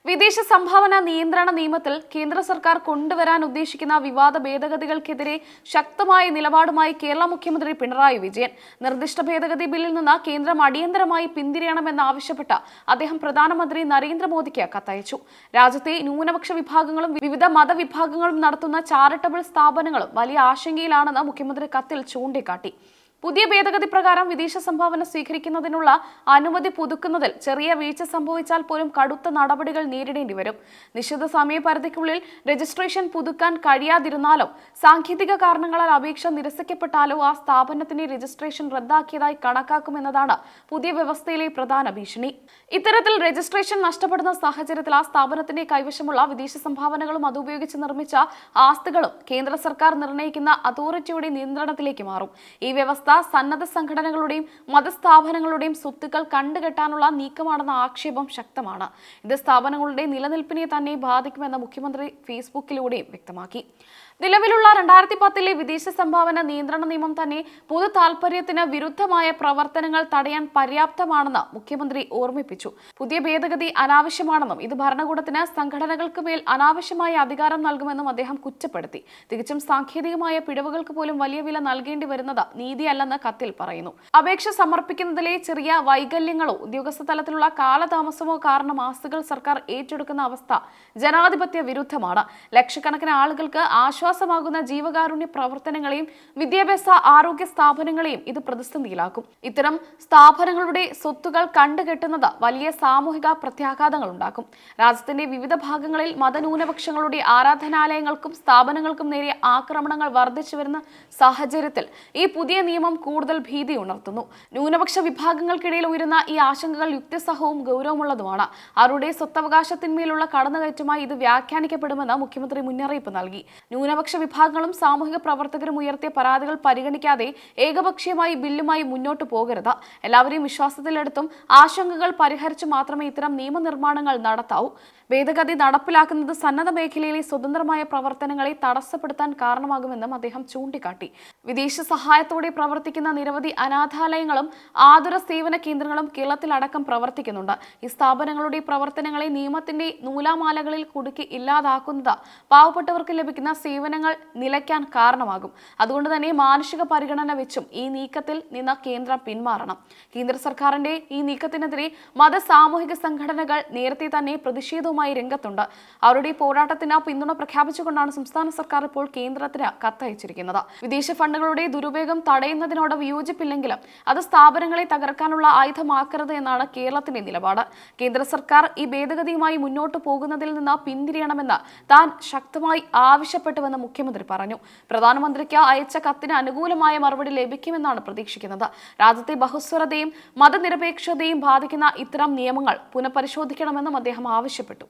വിദേശ സംഭാവന നിയന്ത്രണ നിയമത്തിൽ കേന്ദ്ര സർക്കാർ കൊണ്ടുവരാൻ ഉദ്ദേശിക്കുന്ന വിവാദ ഭേദഗതികൾക്കെതിരെ ശക്തമായ നിലപാടുമായി കേരള മുഖ്യമന്ത്രി പിണറായി വിജയൻ. നിർദ്ദിഷ്ട ഭേദഗതി ബില്ലിൽ നിന്ന് കേന്ദ്രം അടിയന്തരമായി പിന്തിരിയണമെന്നാവശ്യപ്പെട്ട് അദ്ദേഹം പ്രധാനമന്ത്രി നരേന്ദ്രമോദിക്ക് കത്തയച്ചു. രാജ്യത്തെ ന്യൂനപക്ഷ വിഭാഗങ്ങളും വിവിധ മതവിഭാഗങ്ങളും നടത്തുന്ന ചാരിറ്റബിൾ സ്ഥാപനങ്ങളും വലിയ ആശങ്കയിലാണെന്ന് മുഖ്യമന്ത്രി കത്തിൽ ചൂണ്ടിക്കാട്ടി. പുതിയ ഭേദഗതി പ്രകാരം വിദേശ സംഭാവന സ്വീകരിക്കുന്നതിനുള്ള അനുമതി പുതുക്കുന്നതിൽ ചെറിയ വീഴ്ച സംഭവിച്ചാൽ പോലും കടുത്ത നടപടികൾ നേരിടേണ്ടി വരും. നിശ്ചിത സമയപരിധിക്കുള്ളിൽ രജിസ്ട്രേഷൻ പുതുക്കാൻ കഴിയാതിരുന്നാലോ സാങ്കേതിക കാരണങ്ങളാൽ അപേക്ഷ നിരസിക്കപ്പെട്ടാലോ ആ സ്ഥാപനത്തിന്റെ രജിസ്ട്രേഷൻ റദ്ദാക്കിയതായി കണക്കാക്കുമെന്നതാണ് പുതിയ വ്യവസ്ഥയിലെ പ്രധാന ഭീഷണി. ഇത്തരത്തിൽ രജിസ്ട്രേഷൻ നഷ്ടപ്പെടുന്ന സാഹചര്യത്തിൽ ആ സ്ഥാപനത്തിന്റെ കൈവശമുള്ള വിദേശ സംഭാവനകളും അതുപയോഗിച്ച് നിർമ്മിച്ച ആസ്തികളും കേന്ദ്ര സർക്കാർ നിർണ്ണയിക്കുന്ന അതോറിറ്റിയുടെ നിയന്ത്രണത്തിലേക്ക് മാറും. ഈ വ്യവസ്ഥ സന്നദ്ധ സംഘടനകളുടെയും മതസ്ഥാപനങ്ങളുടെയും സ്വത്തുക്കൾ കണ്ടുകെട്ടാനുള്ള നീക്കമാണെന്ന ആക്ഷേപം ശക്തമാണ്. ഇത് സ്ഥാപനങ്ങളുടെ നിലനിൽപ്പിനെ തന്നെ ബാധിക്കുമെന്ന് മുഖ്യമന്ത്രി ഫേസ്ബുക്കിലൂടെയും വ്യക്തമാക്കി. നിലവിലുള്ള 2010 വിദേശ സംഭാവന നിയന്ത്രണ നിയമം തന്നെ പൊതു താൽപര്യത്തിന് വിരുദ്ധമായ പ്രവർത്തനങ്ങൾ തടയാൻ പര്യാപ്തമാണെന്ന് മുഖ്യമന്ത്രി ഓർമ്മിപ്പിച്ചു. പുതിയ ഭേദഗതി അനാവശ്യമാണെന്നും ഇത് ഭരണകൂടത്തിന് സംഘടനകൾക്ക് മേൽ അനാവശ്യമായ അധികാരം നൽകുമെന്നും അദ്ദേഹം കുറ്റപ്പെടുത്തി. തികച്ചും സാങ്കേതികമായ പിഴവുകൾക്ക് പോലും വലിയ വില നൽകേണ്ടി വരുന്നത് നീതിയല്ലെന്ന് കത്തിൽ പറയുന്നു. അപേക്ഷ സമർപ്പിക്കുന്നതിലെ ചെറിയ വൈകല്യങ്ങളോ ഉദ്യോഗസ്ഥ തലത്തിലുള്ള കാലതാമസമോ കാരണം ആസ്തികൾ സർക്കാർ ഏറ്റെടുക്കുന്ന അവസ്ഥ ജനാധിപത്യ വിരുദ്ധമാണ്. ലക്ഷക്കണക്കിന് ആളുകൾക്ക് ആശ്വാസമാകുന്ന ജീവകാരുണ്യ പ്രവർത്തനങ്ങളെയും വിദ്യാഭ്യാസ ആരോഗ്യ സ്ഥാപനങ്ങളെയും ഇത് പ്രതിസന്ധിയിലാക്കും. ഇത്തരം സ്ഥാപനങ്ങളുടെ സ്വത്തുകൾ കണ്ടുകെട്ടുന്നത് വലിയ സാമൂഹിക പ്രത്യാഘാതങ്ങൾ ഉണ്ടാക്കും. രാജ്യത്തിന്റെ വിവിധ ഭാഗങ്ങളിൽ മതന്യൂനപക്ഷങ്ങളുടെ ആരാധനാലയങ്ങൾക്കും സ്ഥാപനങ്ങൾക്കും നേരെ ആക്രമണങ്ങൾ വർദ്ധിച്ചു വരുന്ന സാഹചര്യത്തിൽ ഈ പുതിയ നിയമം കൂടുതൽ ഭീതി ഉണർത്തുന്നു. ന്യൂനപക്ഷ വിഭാഗങ്ങൾക്കിടയിൽ ഉയരുന്ന ഈ ആശങ്കകൾ യുക്തിസഹവും ഗൗരവമുള്ളതുമാണ്. അവരുടെ സ്വത്തവകാശത്തിന്മേലുള്ള കടന്നുകയറ്റമായി ഇത് വ്യാഖ്യാനിക്കപ്പെടുമെന്ന് മുഖ്യമന്ത്രി മുന്നറിയിപ്പ് നൽകി. ന്യൂനപക്ഷ വിഭാഗങ്ങളും സാമൂഹിക പ്രവർത്തകരും ഉയർത്തിയ പരാതികൾ പരിഗണിക്കാതെ ഏകപക്ഷീയമായി ബില്ലുമായി മുന്നോട്ട് പോകരുത്. എല്ലാവരെയും വിശ്വാസത്തിലെടുത്തും ആശങ്കകൾ പരിഹരിച്ചു മാത്രമേ ഇത്തരം നിയമനിർമ്മാണങ്ങൾ നടത്താവൂ. ഭേദഗതി നടപ്പിലാക്കുന്നത് സന്നദ്ധ മേഖലയിലെ സ്വതന്ത്രമായ പ്രവർത്തനങ്ങളെ തടസ്സപ്പെടുത്താൻ കാരണമാകുമെന്നും അദ്ദേഹം ചൂണ്ടിക്കാട്ടി. വിദേശ സഹായത്തോടെ പ്രവർത്തിക്കുന്ന നിരവധി അനാഥാലയങ്ങളും ആതുര സേവന കേന്ദ്രങ്ങളും കേരളത്തിലടക്കം പ്രവർത്തിക്കുന്നുണ്ട്. ഈ സ്ഥാപനങ്ങളുടെ പ്രവർത്തനങ്ങളെ നിയമത്തിന്റെ നൂലാമാലകളിൽ കുടുക്കി ഇല്ലാതാക്കുന്നത് പാവപ്പെട്ടവർക്ക് ലഭിക്കുന്ന സേവനങ്ങൾ നിലയ്ക്കാൻ കാരണമാകും. അതുകൊണ്ട് തന്നെ മാനുഷിക പരിഗണന വെച്ചും ഈ നീക്കത്തിൽ നിന്ന് കേന്ദ്രം പിന്മാറണം. കേന്ദ്ര സർക്കാരിന്റെ ഈ നീക്കത്തിനെതിരെ സാമൂഹിക സംഘടനകൾ നേരത്തെ തന്നെ പ്രതിഷേധവുമായി രംഗത്തുണ്ട്. അവരുടെ പോരാട്ടത്തിന് പിന്തുണ പ്രഖ്യാപിച്ചുകൊണ്ടാണ് സംസ്ഥാന സർക്കാർ ഇപ്പോൾ കേന്ദ്രത്തിന് കത്തയച്ചിരിക്കുന്നത്. വിദേശ ഫണ്ടുകളുടെ ദുരുപയോഗം തടയുന്നതിനോട് വിയോജിപ്പില്ലെങ്കിലും അത് സ്ഥാപനങ്ങളെ തകർക്കാനുള്ള ആയുധമാക്കരുത് എന്നാണ് കേരളത്തിന്റെ നിലപാട്. കേന്ദ്ര സർക്കാർ ഈ ഭേദഗതിയുമായി മുന്നോട്ട് പോകുന്നതിൽ നിന്ന് പിന്തിരിയണമെന്ന് താൻ ശക്തമായി ആവശ്യപ്പെട്ടുവെന്ന് മുഖ്യമന്ത്രി പറഞ്ഞു. പ്രധാനമന്ത്രിക്ക് അയച്ച കത്തിന് അനുകൂലമായ മറുപടി ലഭിക്കുമെന്നാണ് പ്രതീക്ഷിക്കുന്നത്. രാജ്യത്തെ ബഹുസ്വരതയും മതനിരപേക്ഷതയും ബാധിക്കുന്ന ഇത്തരം നിയമങ്ങൾ പുനഃപരിശോധിക്കണമെന്നും അദ്ദേഹം ആവശ്യപ്പെട്ടു.